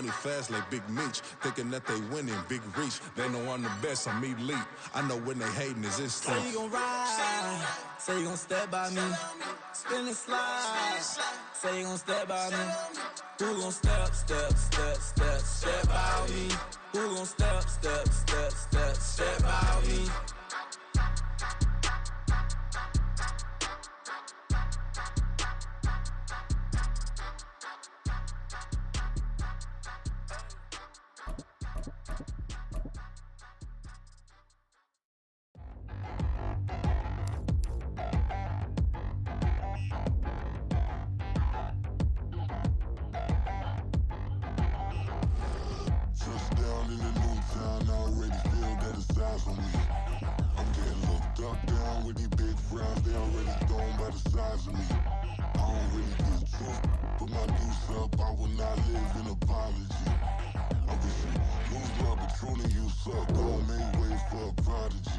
money fast like Big Meech. Thinking that they winning, big reach. They know I'm the best, I'm elite. I know when they hating is instinct. Say you gon' ride, say you gon' step by me. Spin and slide, say you gon' step by me. Who gon' step by me? Who gon' step by me? Touchdown in the new town, I already feel that it's eyes on me. I'm getting looked up down with these big frowns, they already thrown by the size of me. I don't really get truth, put my deuce up, I will not live in apology. I wish you lose love, but truly you suck, don't make way for a prodigy.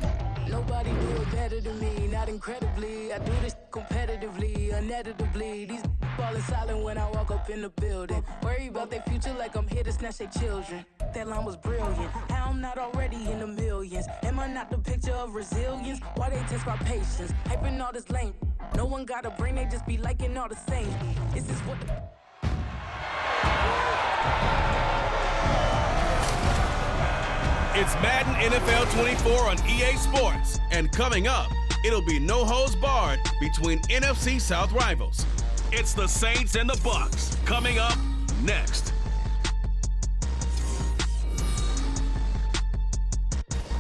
Nobody do it better than me, not incredibly. I do this competitively, uneditably. These falling silent when I walk up in the building. Worry about their future like I'm here to snatch their children. That line was brilliant. How I'm not already in the millions? Am I not the picture of resilience? Why they test my patience? Hyping all this lame. No one got a brain, they just be liking all the same. This is what It's Madden NFL 24 on EA Sports. And coming up, it'll be no holds barred between NFC South rivals. It's the Saints and the Bucks. Coming up next.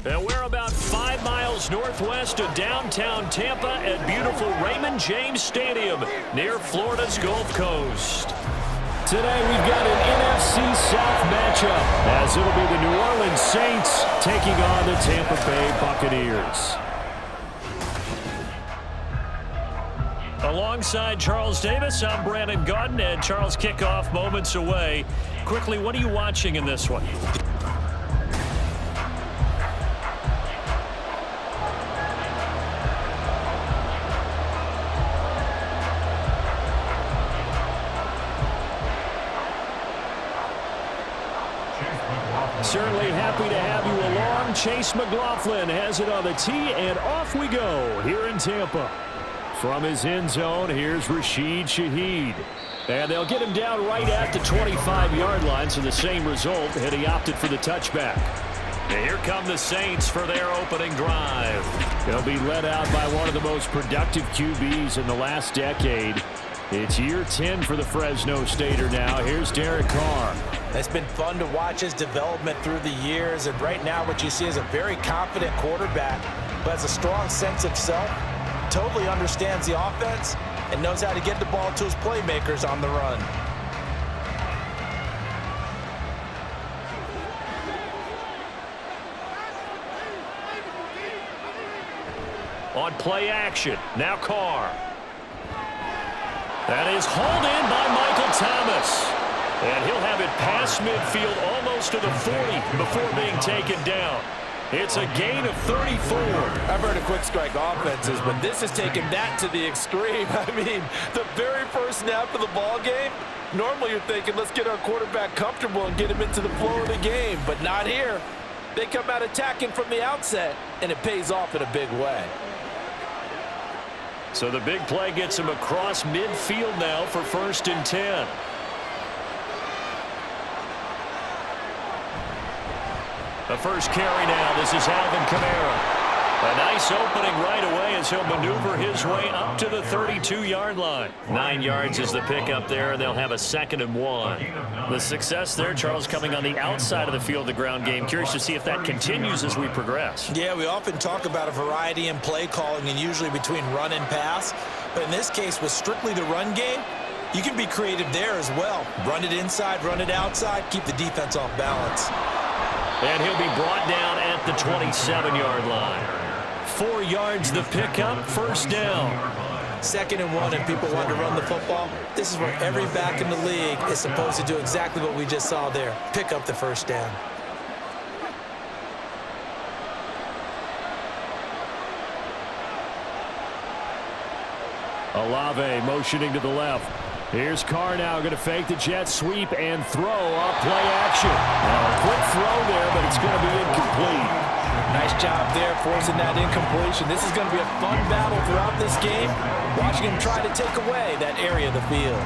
And we're about 5 miles northwest of downtown Tampa at beautiful Raymond James Stadium near Florida's Gulf Coast. Today we've got an NFC South matchup as it'll be the New Orleans Saints taking on the Tampa Bay Buccaneers. Alongside Charles Davis, I'm Brandon Gaudin, and Charles, kickoff moments away. Quickly, what are you watching in this one? Certainly happy to have you along. Chase McLaughlin has it on the tee, and off we go here in Tampa. From his end zone, here's Rashid Shaheed. And they'll get him down right at the 25-yard line, so the same result, and he opted for the touchback. And here come the Saints for their opening drive. They'll be led out by one of the most productive QBs in the last decade. It's year 10 for the Fresno Stater now. Here's Derek Carr. It's been fun to watch his development through the years, and right now what you see is a very confident quarterback who has a strong sense of self, totally understands the offense, and knows how to get the ball to his playmakers on the run. On play action, now Carr. That is hauled in by Michael Thomas. And he'll have it past midfield almost to the 40 before being taken down. It's a gain of 34. I've heard of quick strike offenses, but this has taken that to the extreme. I mean, the very first snap of the ball game, normally you're thinking, let's get our quarterback comfortable and get him into the flow of the game, but not here. They come out attacking from the outset, and it pays off in a big way. So the big play gets him across midfield now for 1st and 10. The first carry now. This is Alvin Kamara. A nice opening right away as he'll maneuver his way up to the 32-yard line. 9 yards is the pickup there, and they'll have a 2nd and 1. The success there, Charles, coming on the outside of the field, the ground game. Curious to see if that continues as we progress. Yeah, we often talk about a variety in play calling and usually between run and pass. But in this case, with strictly the run game, you can be creative there as well. Run it inside, run it outside, keep the defense off balance. And he'll be brought down at the 27-yard line. 4 yards the pickup, 1st down. 2nd and 1, and people want to run the football. This is where every back in the league is supposed to do exactly what we just saw there. Pick up the 1st down. Olave motioning to the left. Here's Carr now going to fake the jet sweep and throw off play action. Now a quick throw there, but it's going to be incomplete. Nice job there forcing that incompletion. This is going to be a fun battle throughout this game. Watching him try to take away that area of the field.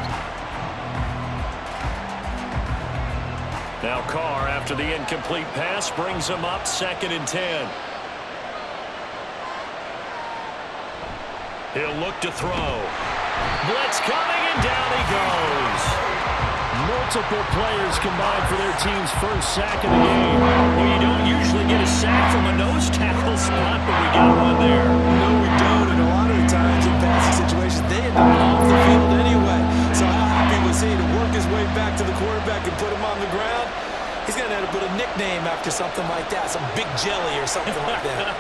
Now Carr, after the incomplete pass, brings him up 2nd and 10. He'll look to throw. Blitz coming, and down he goes. Multiple players combined for their team's first sack of the game. Well, you don't usually get a sack from a nose tackle spot, but we got one there. No, we don't, and a lot of the times in passing situations, they end up off the field anyway. So how happy was he to work his way back to the quarterback and put him on the ground? He's going to end up with a nickname after something like that, some Big Jelly or something like that.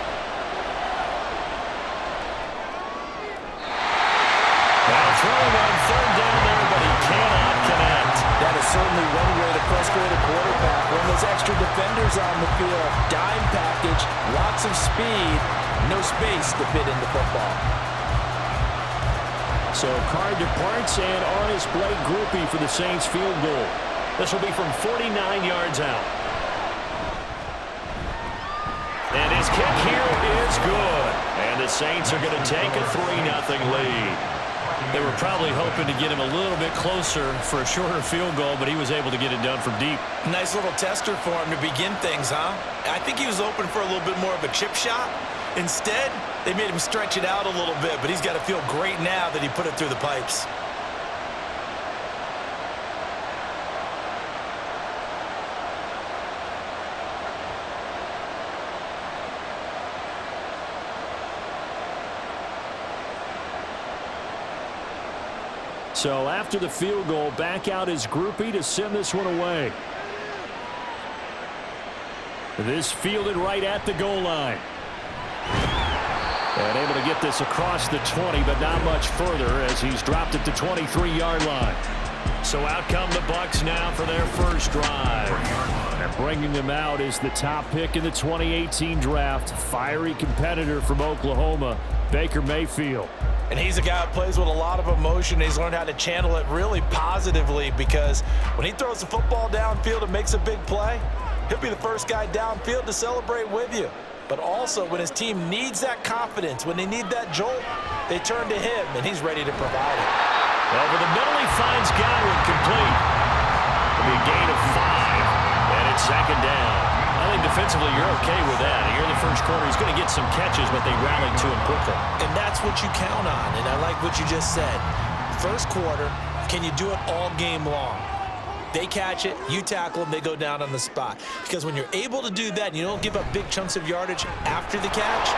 Throwing on 3rd down there, but he cannot connect. That is certainly one way to frustrate a quarterback. When those extra defenders on the field, dime package, lots of speed, no space to fit into football. So Carr departs, and on his Blake Groupie for the Saints field goal. This will be from 49 yards out. And his kick here is good. And the Saints are going to take a 3-0 lead. They were probably hoping to get him a little bit closer for a shorter field goal, but he was able to get it done from deep. Nice little tester for him to begin things, huh? I think he was open for a little bit more of a chip shot. Instead, they made him stretch it out a little bit, but he's got to feel great now that he put it through the pipes. So after the field goal, back out his groupie to send this one away. This fielded right at the goal line. And able to get this across the 20, but not much further as he's dropped it to 23-yard line. So out come the Bucs now for their first drive. And bringing them out is the top pick in the 2018 draft, fiery competitor from Oklahoma, Baker Mayfield. And he's a guy who plays with a lot of emotion. He's learned how to channel it really positively because when he throws the football downfield and makes a big play, he'll be the first guy downfield to celebrate with you. But also when his team needs that confidence, when they need that jolt, they turn to him, and he's ready to provide it. Over the middle, he finds Godwin complete. It'll be a gain of 5, and it's 2nd down. I think defensively you're okay with that. Here in the first quarter, he's going to get some catches, but they rallied to him quickly. And that's what you count on, and I like what you just said. First quarter, can you do it all game long? They catch it, you tackle them, they go down on the spot. Because when you're able to do that and you don't give up big chunks of yardage after the catch,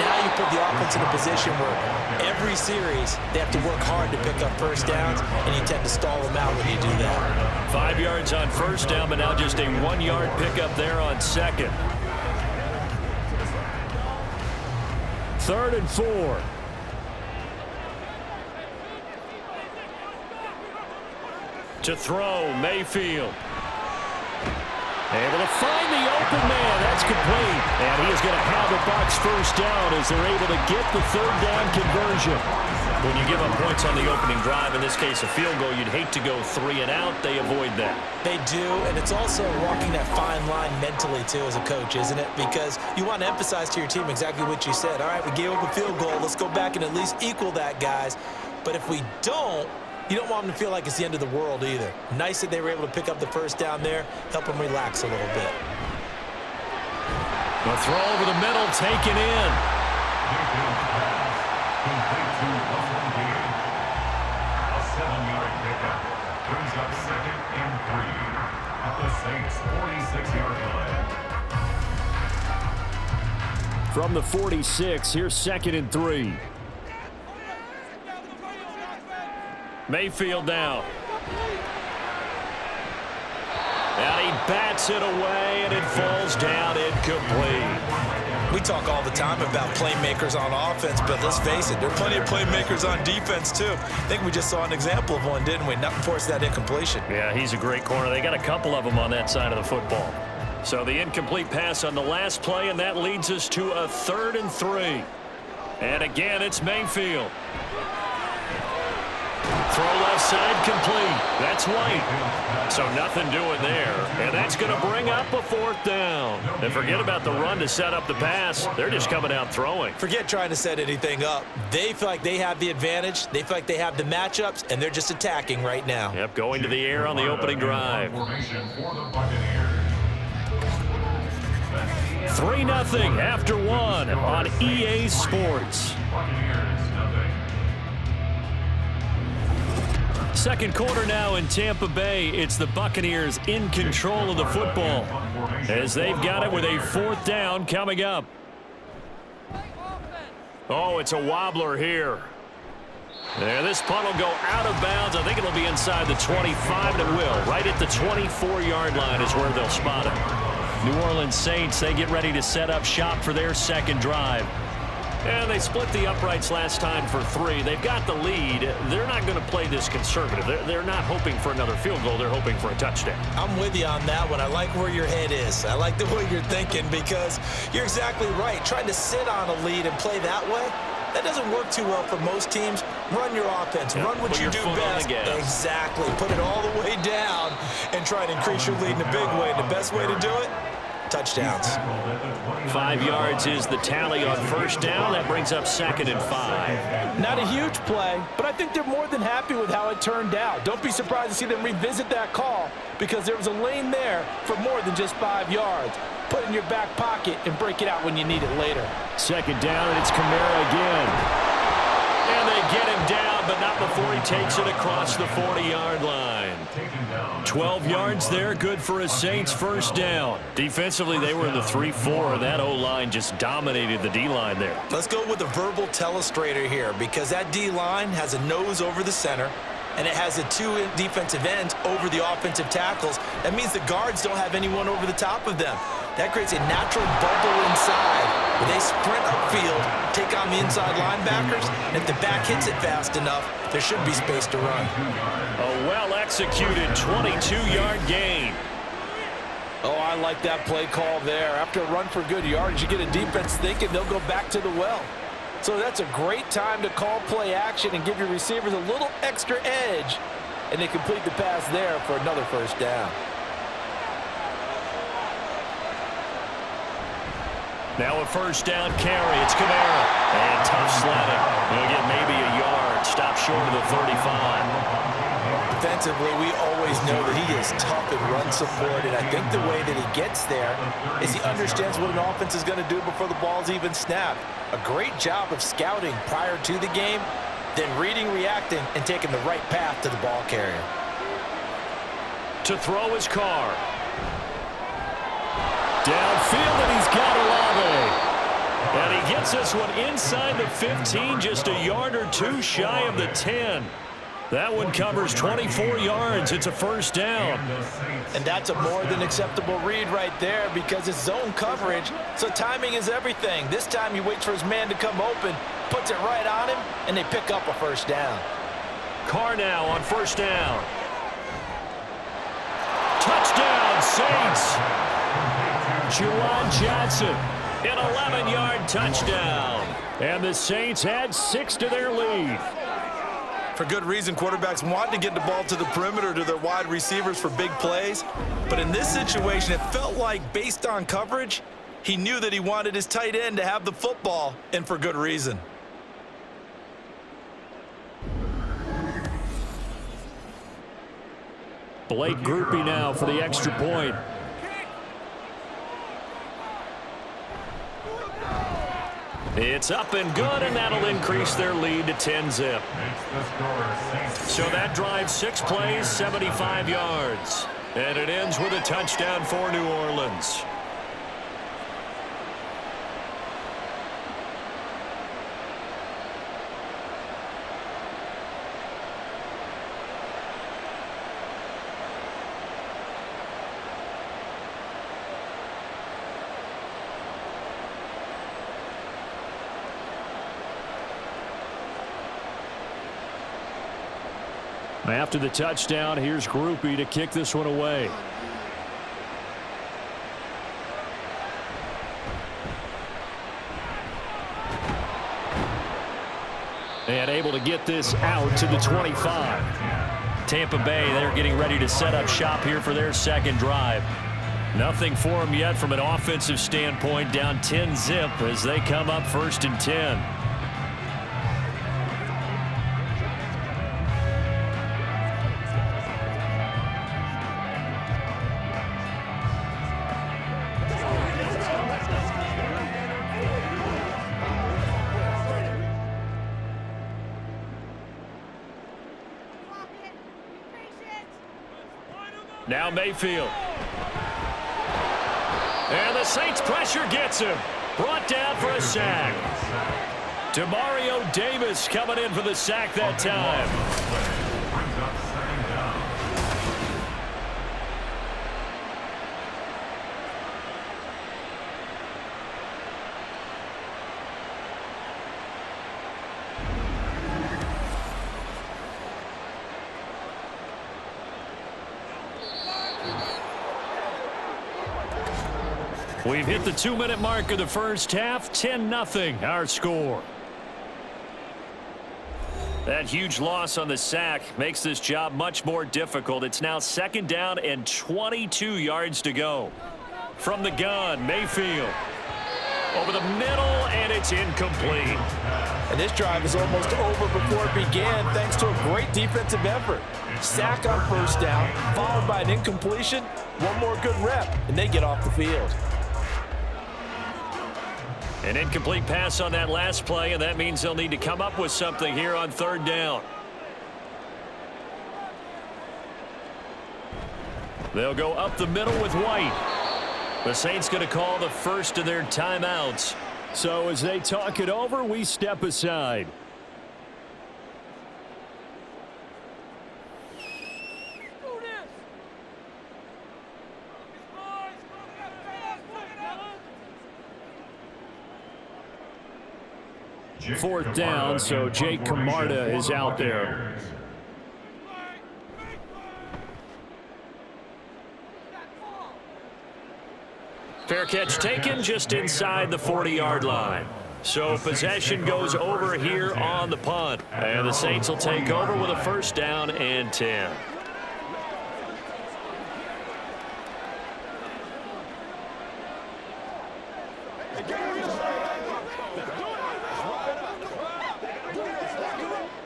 now you put the offense in a position where every series they have to work hard to pick up first downs, and you tend to stall them out when you do that. 5 yards on first down, but now just a 1-yard pickup there on 2nd. 3rd and 4. To throw, Mayfield. Able to find the open man. That's complete. And he is going to have the Bucs first down as they're able to get the 3rd down conversion. When you give up points on the opening drive, in this case a field goal, you'd hate to go 3 and out. They avoid that. They do, and it's also walking that fine line mentally, too, as a coach, isn't it? Because you want to emphasize to your team exactly what you said. All right, we gave up a field goal. Let's go back and at least equal that, guys. But if we don't, you don't want them to feel like it's the end of the world either. Nice that they were able to pick up the first down there, help them relax a little bit. The throw over the middle, taken in. A 7-yard pickup brings up 2nd and 3 at the Saints' 46-yard line. From the 46, here's 2nd and 3. Mayfield now. And he bats it away, and it falls down incomplete. We talk all the time about playmakers on offense, but let's face it, there are plenty of playmakers on defense, too. I think we just saw an example of one, didn't we? Not force that incompletion. Yeah, he's a great corner. They got a couple of them on that side of the football. So the incomplete pass on the last play, and that leads us to a 3rd and 3. And again, it's Mayfield. Throw left Left side complete. That's White. So nothing doing there. And that's going to bring up a 4th down. And forget about the run to set up the pass. They're just coming out throwing. Forget trying to set anything up. They feel like they have the advantage. They feel like they have the matchups, and they're just attacking right now. Yep, going to the air on the opening drive. 3-0 after 1 on EA Sports. Second quarter now in Tampa Bay. It's the Buccaneers in control of the football as they've got it with a 4th down coming up. Oh, it's a wobbler here. And this punt will go out of bounds. I think it'll be inside the 25, and it will. Right at the 24-yard line is where they'll spot it. New Orleans Saints, they get ready to set up shop for their second drive. And they split the uprights last time for 3. They've got the lead. They're not going to play this conservative. They're not hoping for another field goal. They're hoping for a touchdown. I'm with you on that one. I like where your head is. I like the way you're thinking because you're exactly right. Trying to sit on a lead and play that way, that doesn't work too well for most teams. Run your offense. Run what you do best. Exactly. Put it all the way down and try to increase your lead in a big way. The best way to do it, touchdowns. 5 yards is the tally on 1st down. That brings up 2nd and 5. Not a huge play, but I think they're more than happy with how it turned out. Don't be surprised to see them revisit that call because there was a lane there for more than just 5 yards. Put it in your back pocket and break it out when you need it later. 2nd down, and it's Kamara again. And they get him down, but not before he takes it across the 40-yard line. 12 yards there, good for a Saints 1st down. Defensively, they were in the 3-4, and that O-line just dominated the D-line there. Let's go with a verbal telestrator here because that D-line has a nose over the center, and it has the 2 defensive ends over the offensive tackles. That means the guards don't have anyone over the top of them. That creates a natural bubble inside where they sprint upfield, take on the inside linebackers, and if the back hits it fast enough, there should be space to run. A well-executed 22-yard gain. Oh, I like that play call there. After a run for good yards, you get a defense thinking they'll go back to the well. So that's a great time to call play action and give your receivers a little extra edge, and they complete the pass there for another 1st down. Now a 1st down carry. It's Kamara. And tough sledding. He'll get maybe a yard. Stop short of the 35. Defensively, we always know that he is tough in run support, and I think the way that he gets there is he understands what an offense is going to do before the ball's even snapped. A great job of scouting prior to the game, then reading, reacting, and taking the right path to the ball carrier. To throw his car. Downfield, and he's got Olave. And he gets this one inside the 15, just a yard or 2 shy of the 10. That one covers 24 yards. It's a 1st down. And that's a more than acceptable read right there because it's zone coverage, so timing is everything. This time he waits for his man to come open, puts it right on him, and they pick up a 1st down. Carr now on 1st down. Touchdown, Saints. Juwan Johnson, an 11-yard touchdown. And the Saints add 6 to their lead. For good reason, quarterbacks want to get the ball to the perimeter to their wide receivers for big plays. But in this situation, it felt like based on coverage, he knew that he wanted his tight end to have the football, and for good reason. Blake Groupie now for the extra point. It's up and good, and that'll increase their lead to 10-zip. So that drives 6 plays, 75 yards. And it ends with a touchdown for New Orleans. After the touchdown, here's Groupie to kick this one away. And able to get this out to the 25. Tampa Bay, they're getting ready to set up shop here for their second drive. Nothing for them yet from an offensive standpoint, down 10-zip as they come up 1st and 10. Now Mayfield. And the Saints pressure gets him. Brought down for a sack. Demario Davis coming in for the sack that time. We've hit the 2-minute mark of the first half. 10-0 our score. That huge loss on the sack makes this job much more difficult. It's now 2nd down and 22 yards to go. From the gun, Mayfield. Over the middle, and it's incomplete. And this drive is almost over before it began thanks to a great defensive effort. Sack on 1st down, followed by an incompletion. One more good rep, and they get off the field. An incomplete pass on that last play, and that means they'll need to come up with something here on 3rd down. They'll go up the middle with White. The Saints going to call the first of their timeouts. So as they talk it over, we step aside. Fourth down, so Jake Camarda is out there. Fair catch taken just inside the 40-yard line. So possession goes over here on the punt. And the Saints will take over with a 1st down and 10.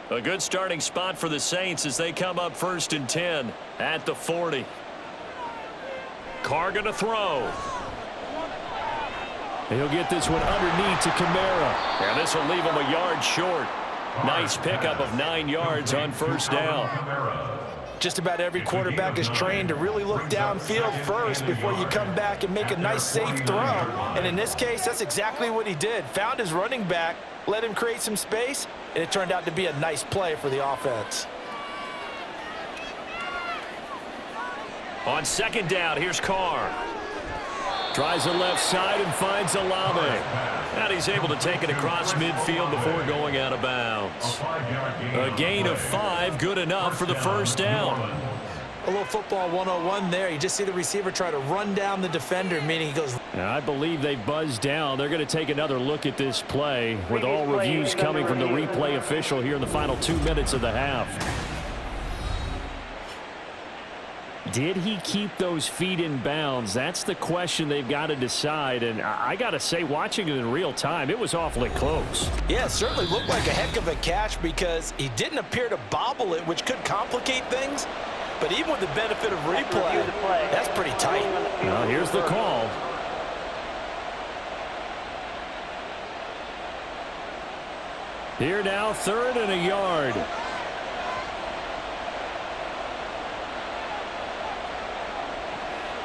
A good starting spot for the Saints as they come up 1st and 10 at the 40. Carr going to throw. He'll get this one underneath to Kamara. And this will leave him a yard short. Nice pickup of 9 yards on 1st down. Just about every quarterback is trained to really look downfield first before you come back and make a nice safe throw. And in this case, that's exactly what he did. Found his running back, let him create some space, and it turned out to be a nice play for the offense. On 2nd down, here's Carr. Tries the left side and finds Olave. And he's able to take it across midfield before going out of bounds. A gain of 5, good enough for the 1st down. A little football 101 there. You just see the receiver try to run down the defender, meaning he goes. Now, I believe they buzzed down. They're going to take another look at this play with all reviews coming from the replay official here in the final 2 minutes of the half. Did he keep those feet in bounds? That's the question they've got to decide. And I got to say, watching it in real time, it was awfully close. Yeah, it certainly looked like a heck of a catch because he didn't appear to bobble it, which could complicate things. But even with the benefit of replay, that's pretty tight. Well, here's the call. Here now, 3rd and a yard.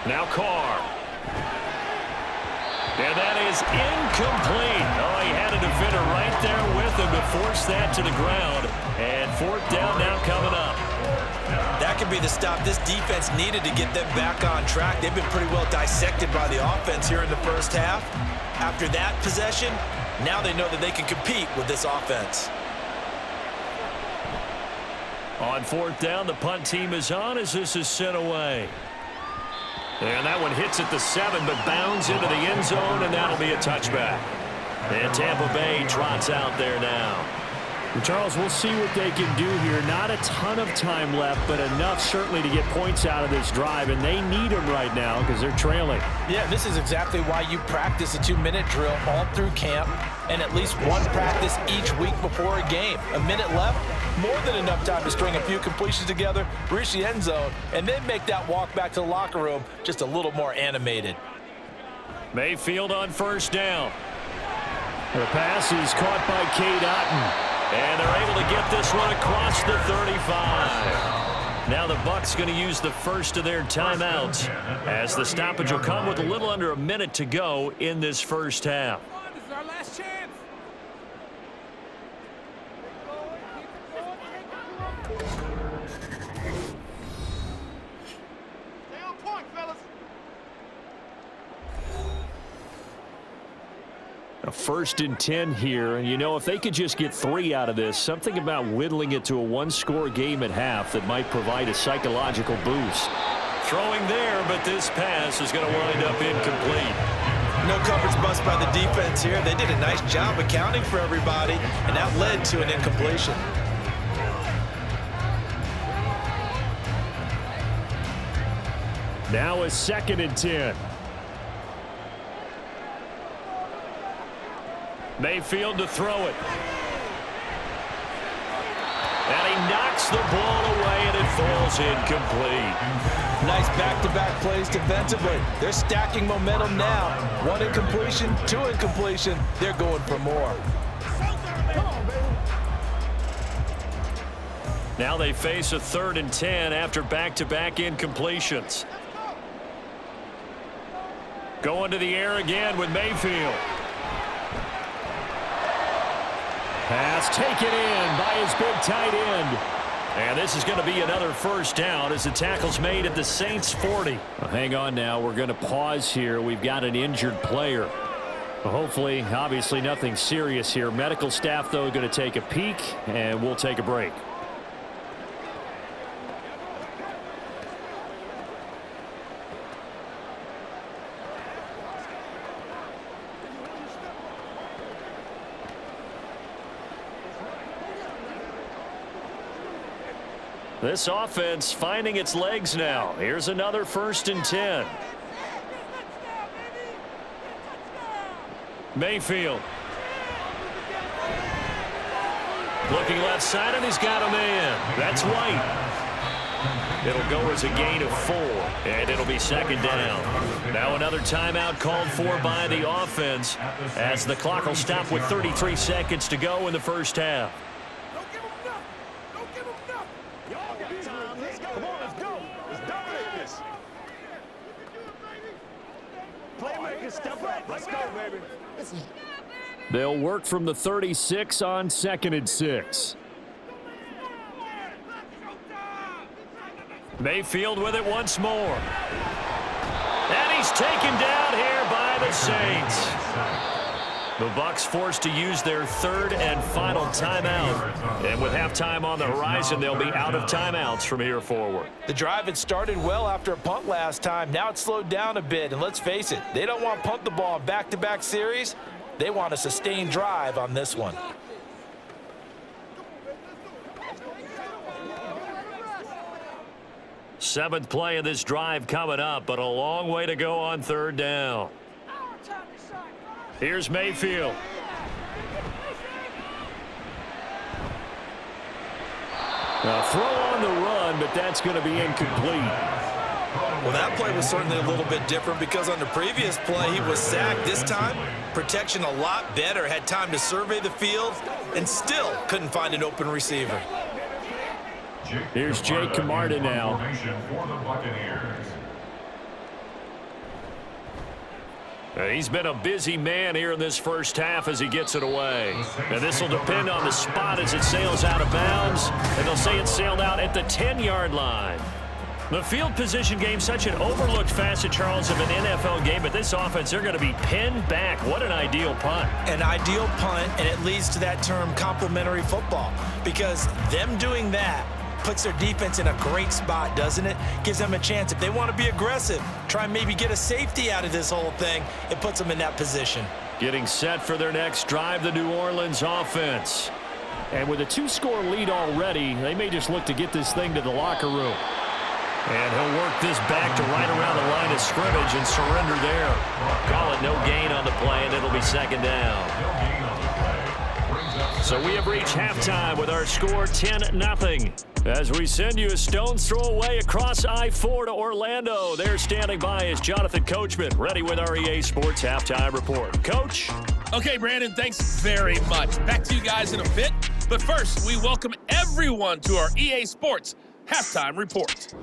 Now Carr. And that is incomplete. Oh, he had a defender right there with him to force that to the ground. And 4th down now coming up. That could be the stop this defense needed to get them back on track. They've been pretty well dissected by the offense here in the first half. After that possession, now they know that they can compete with this offense. On 4th down, the punt team is on as this is sent away. And that one hits at the 7, but bounds into the end zone, and that'll be a touchback. And Tampa Bay trots out there now. And Charles, we'll see what they can do here. Not a ton of time left, but enough certainly to get points out of this drive, and they need them right now because they're trailing. Yeah, this is exactly why you practice a 2-minute drill all through camp and at least one practice each week before a game. A minute left, more than enough time to string a few completions together, reach the end zone, and then make that walk back to the locker room just a little more animated. Mayfield on first down. The pass is caught by Cade Otton. And they're able to get this one across the 35. Now the Bucs going to use the first of their timeouts as the stoppage will come with a little under a minute to go in this first half. This is our last chance. Stay on point, fellas. A 1st and 10 here, and you know, if they could just get 3 out of this, something about whittling it to a 1-score game at half that might provide a psychological boost. Throwing there, but this pass is going to wind up incomplete. No coverage bust by the defense here. They did a nice job accounting for everybody, and that led to an incompletion. Now a 2nd and 10. Mayfield to throw it. And he knocks the ball away, and it falls incomplete. Nice back-to-back plays defensively. They're stacking momentum now. 1 incompletion, 2 incompletion. They're going for more. Now they face a 3rd and 10 after back-to-back incompletions. Going to the air again with Mayfield. Pass taken in by his big tight end. And this is going to be another first down as the tackle's made at the Saints 40. Well, hang on now. We're going to pause here. We've got an injured player. Well, hopefully, obviously nothing serious here. Medical staff, though, going to take a peek, and we'll take a break. This offense finding its legs now. Here's another 1st and 10. Mayfield. Looking left side, and he's got a man. That's White. It'll go as a gain of 4, and it'll be 2nd down. Now another timeout called for by the offense as the clock will stop with 33 seconds to go in the first half. They'll work from the 36 on 2nd and 6. Mayfield with it once more. And he's taken down here by the Saints. The Bucs forced to use their 3rd and final timeout. And with halftime on the horizon, they'll be out of timeouts from here forward. The drive had started well after a punt last time. Now it's slowed down a bit. And let's face it, they don't want to punt the ball in back-to-back series. They want a sustained drive on this one. Seventh play of this drive coming up, but a long way to go on 3rd down. Here's Mayfield. A throw on the run, but that's going to be incomplete. Well, that play was certainly a little bit different because on the previous play, he was sacked. This time, protection a lot better. Had time to survey the field and still couldn't find an open receiver. Here's Jake Camarda now. He's been a busy man here in this first half as he gets it away. And this will depend on the spot as it sails out of bounds. And they'll say it sailed out at the 10-yard line. The field position game, such an overlooked facet, Charles, of an NFL game. But this offense, they're going to be pinned back. What an ideal punt. An ideal punt, and it leads to that term complementary football. Because them doing that puts their defense in a great spot, doesn't it? Gives them a chance. If they want to be aggressive, try and maybe get a safety out of this whole thing, it puts them in that position. Getting set for their next drive, the New Orleans offense. And with a 2-score lead already, they may just look to get this thing to the locker room. And he'll work this back to right around the line of scrimmage and surrender there. Call it no gain on the play, and it'll be second down. So we have reached halftime with our score 10-0. As we send you a stone's throw away across I-4 to Orlando. There standing by is Jonathan Coachman, ready with our EA Sports Halftime Report. Coach? Okay, Brandon, thanks very much. Back to you guys in a bit. But first, we welcome everyone to our EA Sports Halftime Report.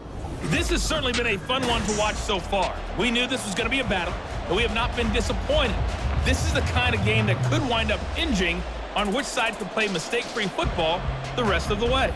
This has certainly been a fun one to watch so far. We knew this was going to be a battle, but we have not been disappointed. This is the kind of game that could wind up hinging on which side could play mistake-free football the rest of the way.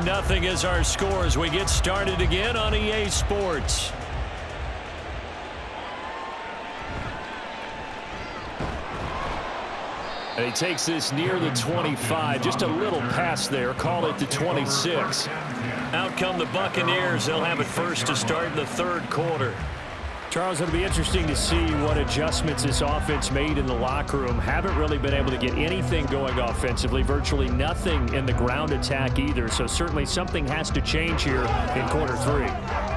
Nothing is our score as we get started again on EA Sports. And he takes this near the 25, just a little pass there, call it the 26. Out come the Buccaneers. They'll have it first to start in the third quarter. Charles, it'll be interesting to see what adjustments this offense made in the locker room. Haven't really been able to get anything going offensively, virtually nothing in the ground attack either. So certainly something has to change here in quarter three.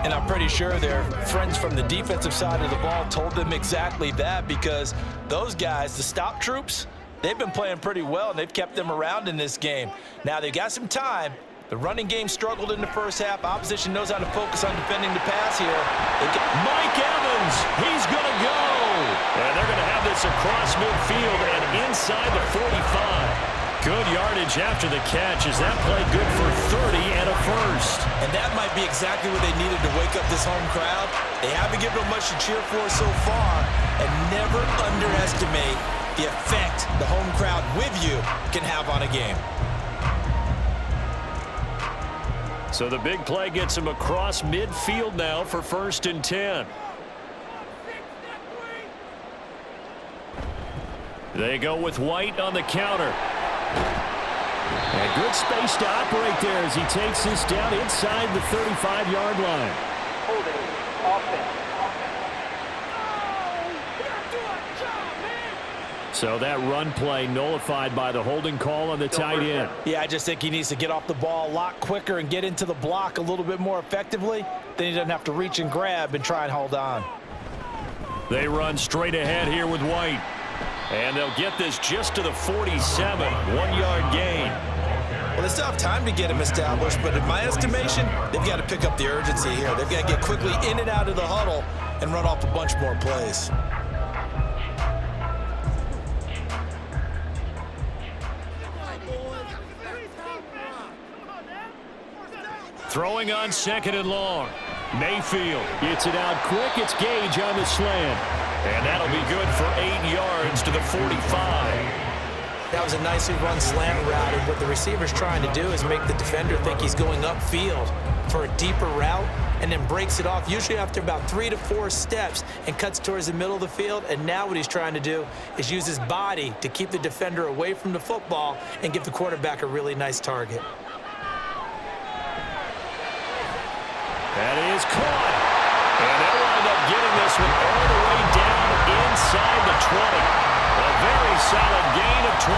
And I'm pretty sure their friends from the defensive side of the ball told them exactly that, because those guys, the stop troops, they've been playing pretty well, and they've kept them around in this game. Now they've got some time. The running game struggled in the first half. Opposition knows how to focus on defending the pass here. Mike Evans, he's going to go. And they're going to have this across midfield and inside the 45. Good yardage after the catch. Is that play good for 30 and a first? And that might be exactly what they needed to wake up this home crowd. They haven't given them much to cheer for so far. And never underestimate the effect the home crowd with you can have on a game. So the big play gets him across midfield now for 1st and 10. They go with White on the counter. And good space to operate there as he takes this down inside the 35-yard line. Holding offense. So that run play nullified by the holding call on the tight end. Yeah, I just think he needs to get off the ball a lot quicker and get into the block a little bit more effectively. Then he doesn't have to reach and grab and try and hold on. They run straight ahead here with White. And they'll get this just to the 47, 1-yard gain. Well, they still have time to get him established, but in my estimation, they've got to pick up the urgency here. They've got to get quickly in and out of the huddle and run off a bunch more plays. Throwing on 2nd and long. Mayfield gets it out quick. It's Gage on the slant. And that'll be good for 8 yards to the 45. That was a nicely run slant route, and what the receiver's trying to do is make the defender think he's going upfield for a deeper route, and then breaks it off, usually after about 3 to 4 steps, and cuts towards the middle of the field. And now what he's trying to do is use his body to keep the defender away from the football and give the quarterback a really nice target. That is caught. And they'll wind up getting this one all the way down inside the 20. A very solid gain of 27.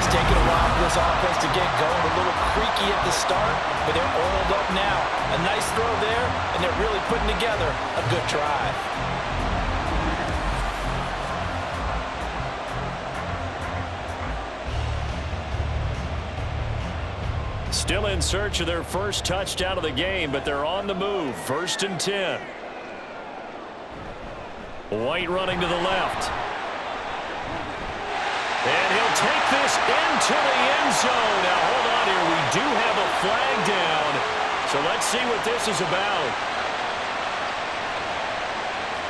It's taken a while for this offense to get going. A little creaky at the start, but they're oiled up now. A nice throw there, and they're really putting together a good drive. Still in search of their first touchdown of the game, but they're on the move. 1st and 10. White running to the left. And he'll take this into the end zone. Now, hold on here. We do have a flag down. So let's see what this is about.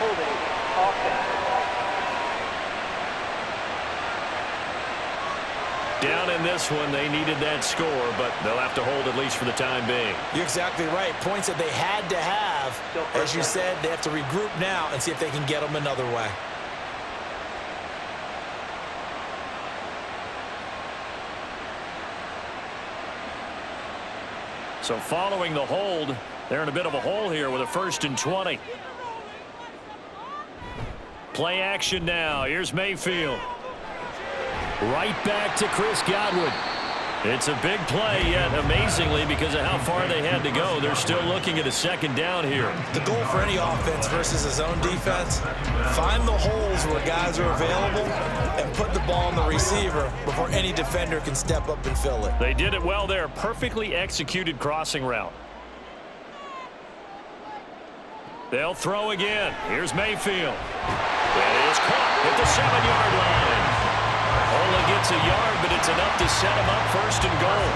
Holding offense. Down in this one, they needed that score, but they'll have to hold at least for the time being. You're exactly right. Points that they had to have. As you said, they have to regroup now and see if they can get them another way. So following the hold, they're in a bit of a hole here with a 1st and 20. Play action now. Here's Mayfield. Right back to Chris Godwin. It's a big play, yet amazingly, because of how far they had to go, they're still looking at a 2nd down here. The goal for any offense versus a zone defense, find the holes where guys are available and put the ball on the receiver before any defender can step up and fill it. They did it well there. Perfectly executed crossing route. They'll throw again. Here's Mayfield. It is caught at the 7-yard line. Only gets a yard, but it's enough to set him up 1st and goal.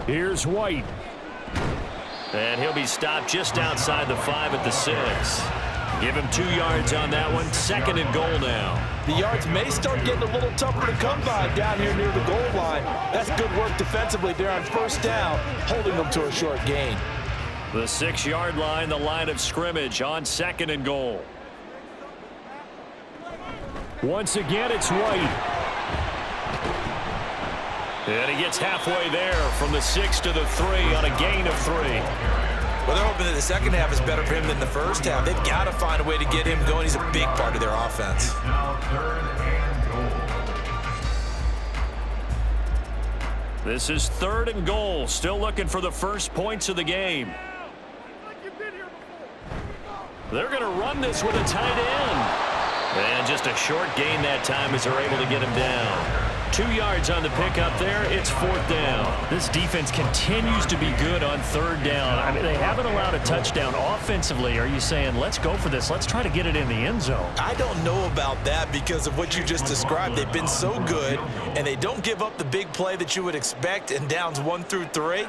Here's White. And he'll be stopped just outside the 5 at the 6. Give him 2 yards on that one. 2nd and goal now. The yards may start getting a little tougher to come by down here near the goal line. That's good work defensively there on 1st down, holding them to a short gain. The 6-yard line, the line of scrimmage on 2nd and goal. Once again, it's White. And he gets halfway there from the 6 to the 3 on a gain of 3. Well, they're hoping that the second half is better for him than the first half. They've got to find a way to get him going. He's a big part of their offense. This is 3rd and goal. Still looking for the first points of the game. They're going to run this with a tight end. And just a short gain that time as they're able to get him down. 2 yards on the pickup there. It's 4th down. This defense continues to be good on 3rd down. I mean, they haven't allowed a touchdown offensively. Are you saying, let's go for this? Let's try to get it in the end zone. I don't know about that because of what you just described. They've been so good, and they don't give up the big play that you would expect in downs 1 through 3.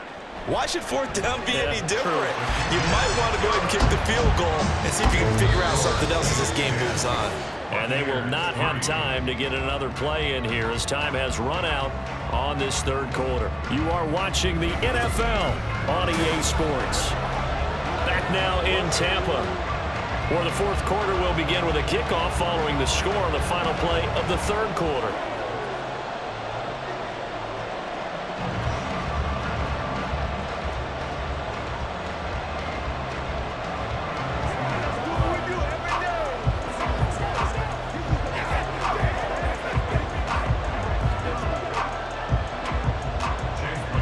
Why should 4th down be any different? You might want to go ahead and kick the field goal and see if you can figure out something else as this game moves on. And they will not have time to get another play in here as time has run out on this 3rd quarter. You are watching the NFL on EA Sports. Back now in Tampa, where the 4th quarter will begin with a kickoff following the score on the final play of the 3rd quarter.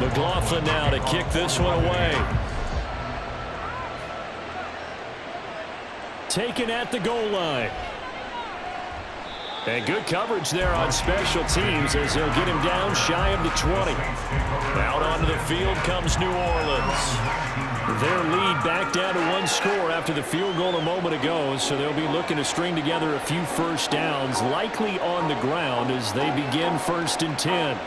McLaughlin now to kick this one away. Taken at the goal line. And good coverage there on special teams as they'll get him down shy of the 20. Out onto the field comes New Orleans. Their lead back down to 1 score after the field goal a moment ago, so they'll be looking to string together a few 1st downs, likely on the ground as they begin 1st and 10.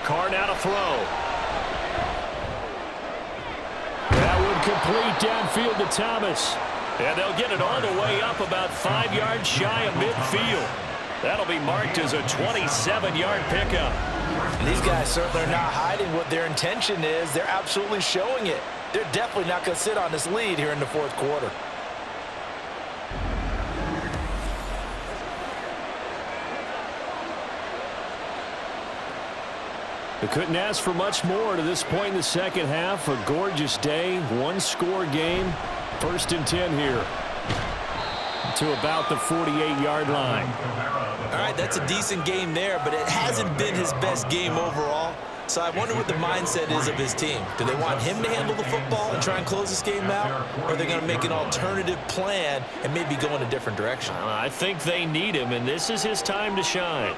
Carr now to throw. That would complete downfield to Thomas. And they'll get it all the way up about 5 yards shy of midfield. That'll be marked as a 27-yard pickup. And these guys certainly are not hiding what their intention is. They're absolutely showing it. They're definitely not going to sit on this lead here in the 4th quarter. They couldn't ask for much more to this point in the 2nd half. A gorgeous day, 1-score game. 1st and 10 here to about the 48-yard line. All right, that's a decent game there, but it hasn't been his best game overall. So I wonder what the mindset is of his team. Do they want him to handle the football and try and close this game out? Or are they going to make an alternative plan and maybe go in a different direction? I think they need him, and this is his time to shine.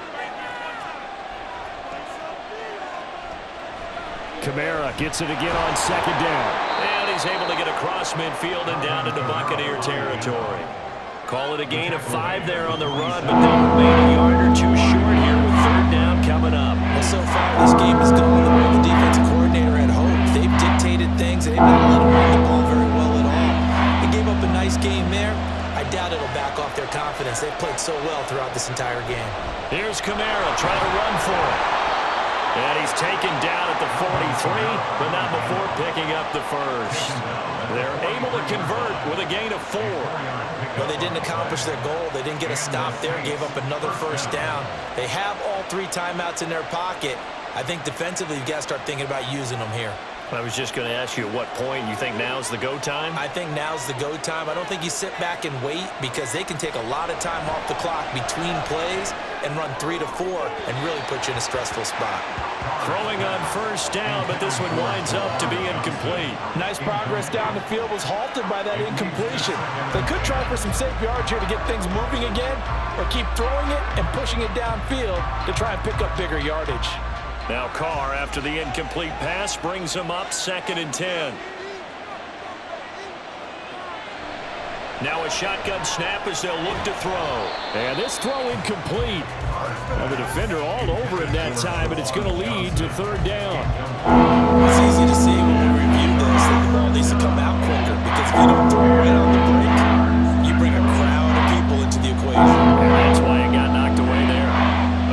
Kamara gets it again on second down. And he's able to get across midfield and down into Buccaneer territory. Call it a gain of 5 there on the run, but they'll remain a yard or two short here with third down coming up. Well, so far this game is going the way the defensive coordinator had hoped. They've dictated things, and they've not let them run the ball very well at all. They gave up a nice game there. I doubt it'll back off their confidence. They've played so well throughout this entire game. Here's Kamara trying to run for it. And he's taken down at the 43, but not before picking up the first. They're able to convert with a gain of 4. Well, they didn't accomplish their goal. They didn't get a stop there, gave up another first down. They have all 3 timeouts in their pocket. I think defensively you've got to start thinking about using them here. I was just going to ask you at what point you think now's the go time? I think now's the go time. I don't think you sit back and wait because they can take a lot of time off the clock between plays and run 3 to 4 and really put you in a stressful spot. Throwing on first down, but this one winds up to be incomplete. Nice progress down the field was halted by that incompletion. They could try for some safe yards here to get things moving again or keep throwing it and pushing it downfield to try and pick up bigger yardage. Now Carr, after the incomplete pass, brings him up 2nd and 10. Now a shotgun snap as they'll look to throw. And this throw incomplete. Now the defender all over him that time, but it's going to lead to third down. It's easy to see when we review this that the ball needs to come out quicker because if you don't throw it right on the break, you bring a crowd of people into the equation. And that's why it got knocked away there.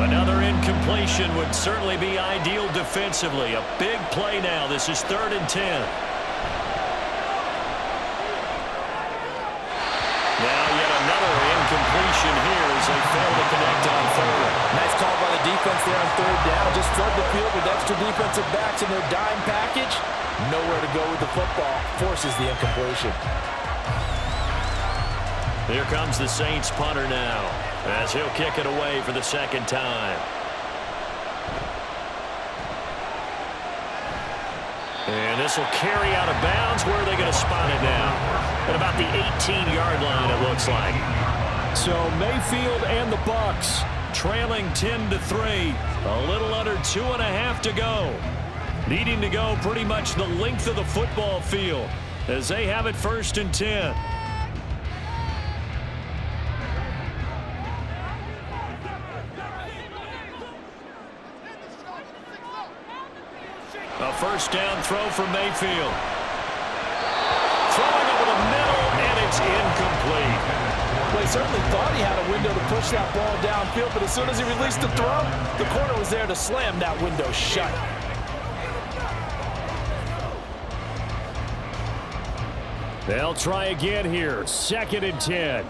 Another incompletion would certainly be ideal defensively. A big play now. This is 3rd and 10. Now yet another incompletion here as they fail to connect on 3rd. Nice call by the defense there on 3rd down. Just flood the field with extra defensive backs in their dime package. Nowhere to go with the football. Forces the incompletion. Here comes the Saints punter now as he'll kick it away for the 2nd time. And this will carry out of bounds. Where are they going to spot it now? At about the 18-yard line, it looks like. So Mayfield and the Bucs trailing 10-3. A little under 2.5 to go. Needing to go pretty much the length of the football field as they have it 1st and 10. A first down throw from Mayfield. Throwing over the middle, and it's incomplete. Well, he certainly thought he had a window to push that ball downfield, but as soon as he released the throw, the corner was there to slam that window shut. They'll try again here. 2nd and 10.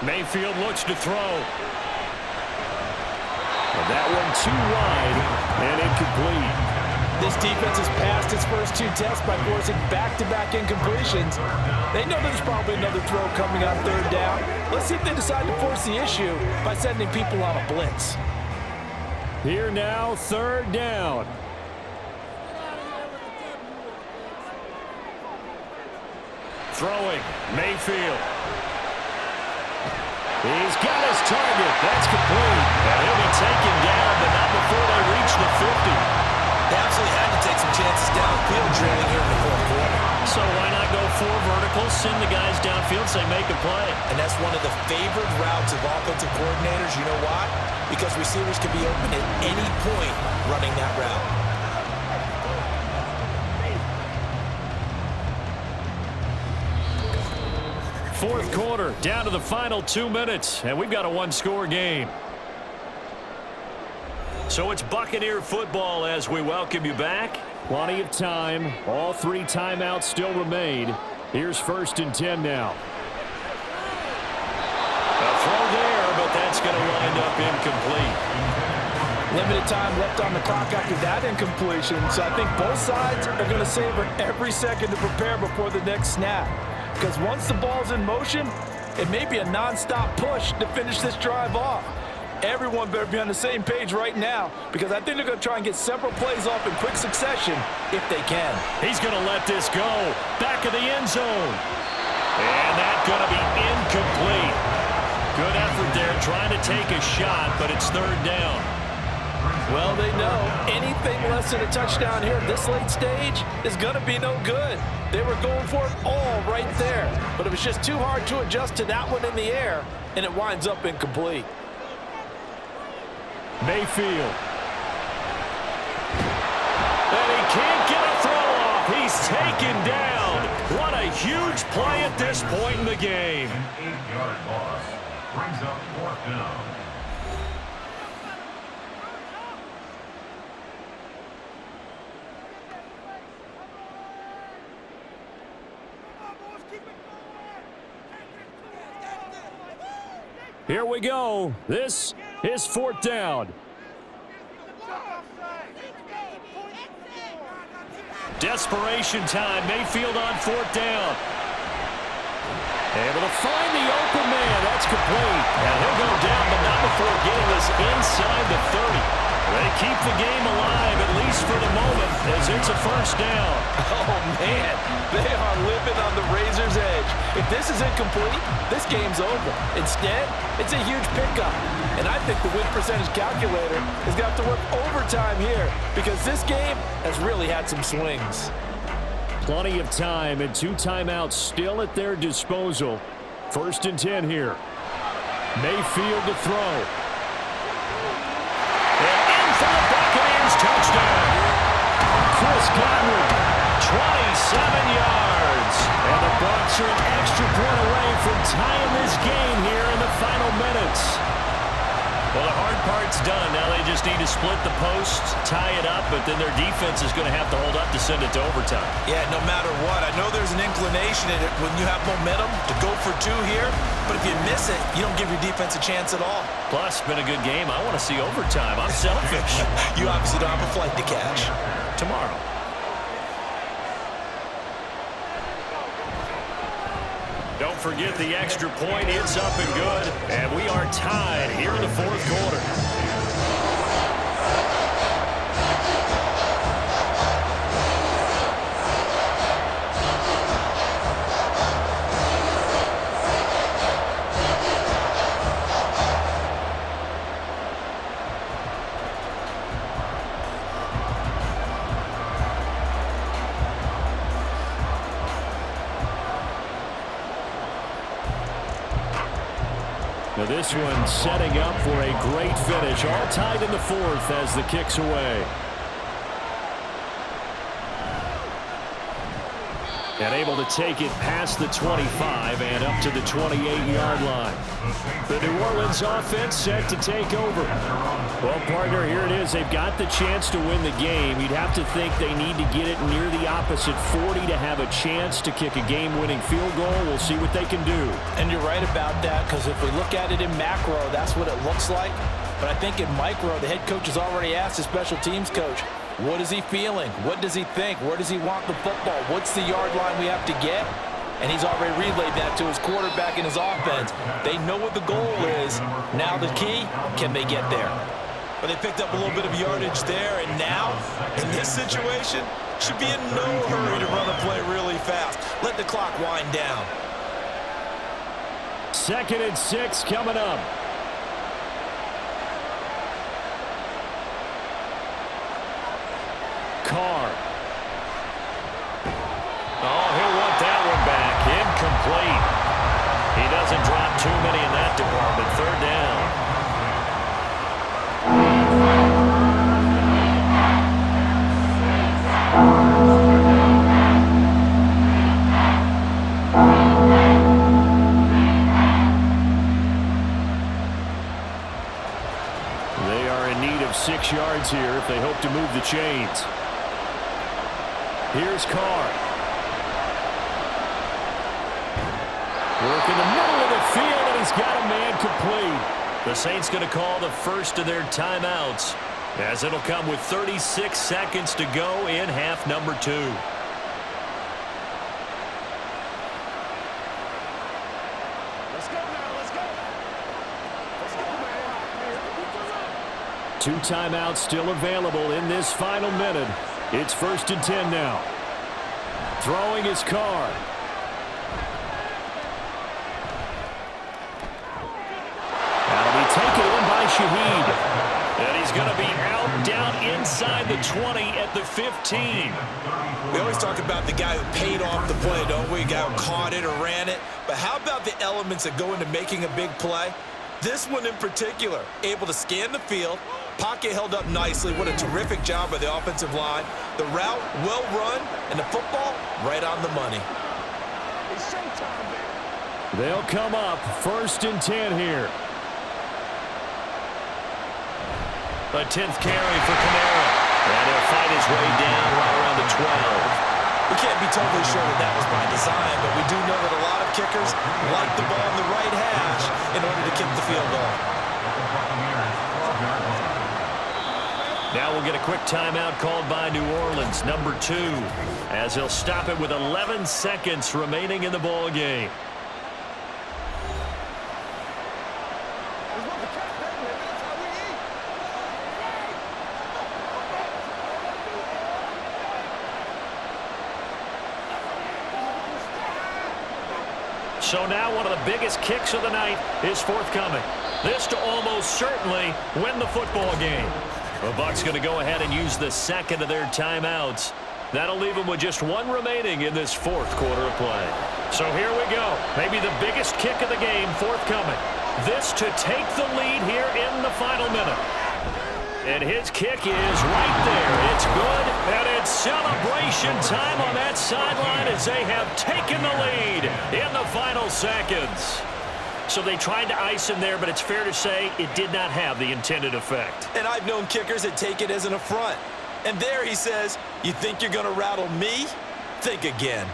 Mayfield looks to throw. And that one too wide and incomplete. This defense has passed its first 2 tests by forcing back-to-back incompletions. They know there's probably another throw coming on 3rd down. Let's see if they decide to force the issue by sending people on a blitz. Here now, 3rd down. Throwing, Mayfield. He's got his target. That's complete. And he'll be taken down, but not before they reach the 50. They absolutely had to take some chances downfield trailing here in the 4th quarter. So why not go 4 verticals, send the guys downfield, say make a play. And that's one of the favored routes of offensive coordinators. You know why? Because receivers can be open at any point running that route. Fourth quarter, down to the final 2 minutes, and we've got a 1-score game. So it's Buccaneer football as we welcome you back. Plenty of time. All 3 timeouts still remain. Here's 1st and 10 now. A throw there, but that's going to wind up incomplete. Limited time left on the clock after that incompletion, so I think both sides are going to savor every second to prepare before the next snap. Because once the ball's in motion, it may be a non-stop push to finish this drive off. Everyone better be on the same page right now because I think they're going to try and get several plays off in quick succession if they can. He's going to let this go. Back of the end zone. And that's going to be incomplete. Good effort there trying to take a shot, but it's third down. Well, they know anything less than a touchdown here at this late stage is going to be no good. They were going for it all right there, but it was just too hard to adjust to that one in the air, and it winds up incomplete. Mayfield. And he can't get a throw off. He's taken down. What a huge play at this point in the game. An 8-yard loss brings up fourth down. Here we go. This is fourth down. Desperation time. Mayfield on fourth down. Able to find the open man. That's complete. And he'll go down, but not before getting us inside the 30. They keep the game alive, at least for the moment, as it's a first down. Oh, man, they are living on the razor's edge. If this is incomplete, this game's over. Instead, it's a huge pickup. And I think the win percentage calculator is going to have to work overtime here because this game has really had some swings. Plenty of time and 2 timeouts still at their disposal. 1st and 10 here. Mayfield to throw. For the Buccaneers touchdown. Chris Godwin, 27 yards. And the Bucs are an extra point away from tying this game here in the final minutes. Well, the hard part's done. Now they just need to split the post, tie it up, but then their defense is going to have to hold up to send it to overtime. Yeah, no matter what. I know there's an inclination in it when you have momentum to go for 2 here, but if you miss it, you don't give your defense a chance at all. Plus, it's been a good game. I want to see overtime. I'm selfish. You obviously don't have a flight to catch. Tomorrow. Don't forget the extra point. It's up and good. And we are tied here in the 4th quarter. Now this one setting up for a great finish. All tied in the 4th as the kick's away. And able to take it past the 25 and up to the 28-yard line. The New Orleans offense set to take over. Well, partner, here it is. They've got the chance to win the game. You'd have to think they need to get it near the opposite 40 to have a chance to kick a game-winning field goal. We'll see what they can do. And you're right about that, because if we look at it in macro, that's what it looks like. But I think in micro, the head coach has already asked the special teams coach, what is he feeling? What does he think? Where does he want the football? What's the yard line we have to get? And he's already relayed that to his quarterback and his offense. They know what the goal is. Now the key, can they get there? But they picked up a little bit of yardage there, and now, in this situation, should be in no hurry to run a play really fast. Let the clock wind down. 2nd and 6 coming up. Carr. Oh, he'll want that one back. Incomplete. He doesn't drop too many in that department. 3rd down. They are in need of 6 yards here if they hope to move the chains. Here's Carr. Work in the middle of the field, and he's got a man complete. The Saints going to call the first of their timeouts, as it'll come with 36 seconds to go in half number 2. Let's go now, let's go. Let's go, man. 2 timeouts still available in this final minute. It's 1st and 10 now. Throwing his Carr. taken in by Shaheed. And he's going to be out down inside the 20 at the 15. We always talk about the guy who paid off the play, don't we? The guy who caught it or ran it. But how about the elements that go into making a big play? This one in particular, able to scan the field, pocket held up nicely. What a terrific job by the offensive line. The route, well run, and the football, right on the money. They'll come up 1st and 10 here. A 10th carry for Kamara. And he'll fight his way down right around the 12. We can't be totally sure that was by design, but we do know that a lot of kickers like the ball in the right hash in order to kick the field goal. Now we'll get a quick timeout called by New Orleans, number 2, as he'll stop it with 11 seconds remaining in the ball game. So now one of the biggest kicks of the night is forthcoming. This to almost certainly win the football game. The Bucs going to go ahead and use the second of their timeouts. That'll leave them with just one remaining in this 4th quarter of play. So here we go. Maybe the biggest kick of the game forthcoming. This to take the lead here in the final minute. And his kick is right there. It's good, and it's celebration time on that sideline as they have taken the lead in the final seconds. So they tried to ice him there, but it's fair to say it did not have the intended effect. And I've known kickers that take it as an affront. And there he says, you think you're going to rattle me? Think again.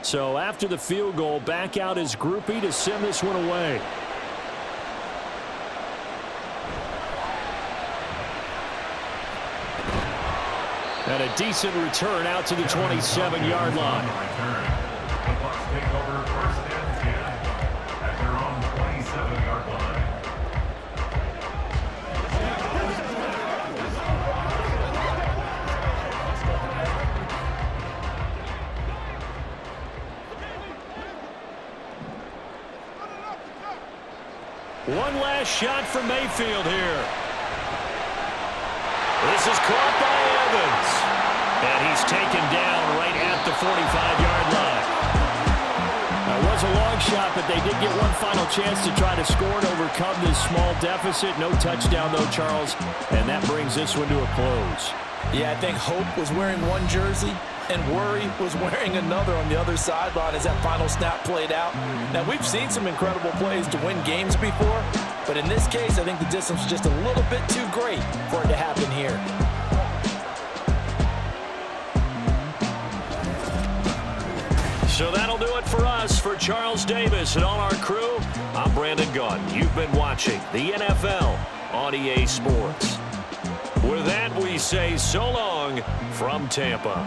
So after the field goal, back out is Groupie to send this one away. And a decent return out to the 27-yard line. The Bucs take over 1st and 10 at their own 27-yard line. One last shot from Mayfield here. This is caught by Evans. And he's taken down right at the 45-yard line. It was a long shot, but they did get one final chance to try to score and overcome this small deficit. No touchdown, though, Charles. And that brings this one to a close. Yeah, I think Hope was wearing one jersey and Worry was wearing another on the other sideline as that final snap played out. Now, we've seen some incredible plays to win games before, but in this case, I think the distance was just a little bit too great for it to happen here. So that'll do it for us. For Charles Davis and all our crew, I'm Brandon Gunn. You've been watching the NFL on EA Sports. With that, we say so long from Tampa.